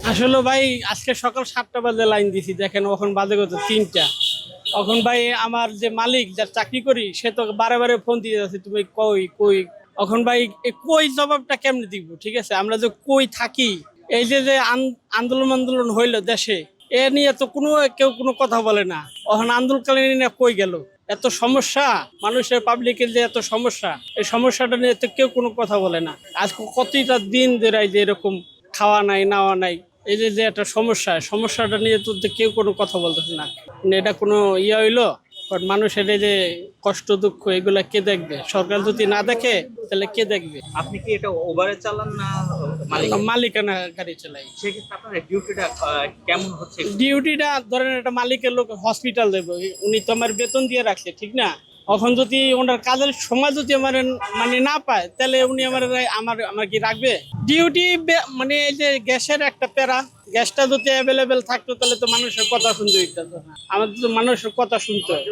আসলে ভাই আজকে সকাল 7টা বাজে লাইন দিছি, দেখেন এখন বাজে কত 3টা। এখন ভাই আমার যে মালিক যার চাকরি করি সে তো বারে বারে ফোন দিয়ে যাচ্ছে, তুমি কই কই। এখন ভাই কই জবাবটা কেমনে দিব? ঠিক আছে, আমরা যে কই থাকি, এই যে যে আন্দোলন আন্দোলন হইলো দেশে, এ নিয়ে তো কেউ কোনো কথা বলে না। এখন আন্দোলনকালীন কই গেল? এত সমস্যা, মানুষের পাবলিকের যে এত সমস্যা, এই সমস্যাটা নিয়ে তো কেউ কোনো কথা বলে না। আজকে কতটা দিন ধরে এই যে এরকম খাওয়া নাই নাওয়া নাই, এই যে যে একটা সমস্যাটা নিয়ে তো কেউ কোনো কথা বলতেছে না। মানে এটা কোনো হইলো? কারণ মানুষের এই যে কষ্ট দুঃখ এগুলা কে দেখবে? সরকার যদি না দেখে তাহলে কে দেখবে? আপনি কি এটা ওভারে চালান না মালিক? মালিকানা গাড়ি চালাই। সেক্ষেত্রে আপনার ডিউটিটা কেমন হচ্ছে? ডিউটিটা ধরেন একটা মালিকের লোক হসপিটাল দেবে, উনি তো আমার বেতন দিয়ে রাখছে, ঠিক না? এখন যদি ওনার কাজের সময় যদি আমার মানে না পায়, তাহলে উনি আমার কি রাখবে? ডিউটি মানে এই যে গ্যাসের একটা প্যারা, গ্যাসটা যদি অ্যাভেলেবেল থাকতো তাহলে তো মানুষের কথা শুনতে হইতো না, আমাদের তো মানুষের কথা শুনতে হয়।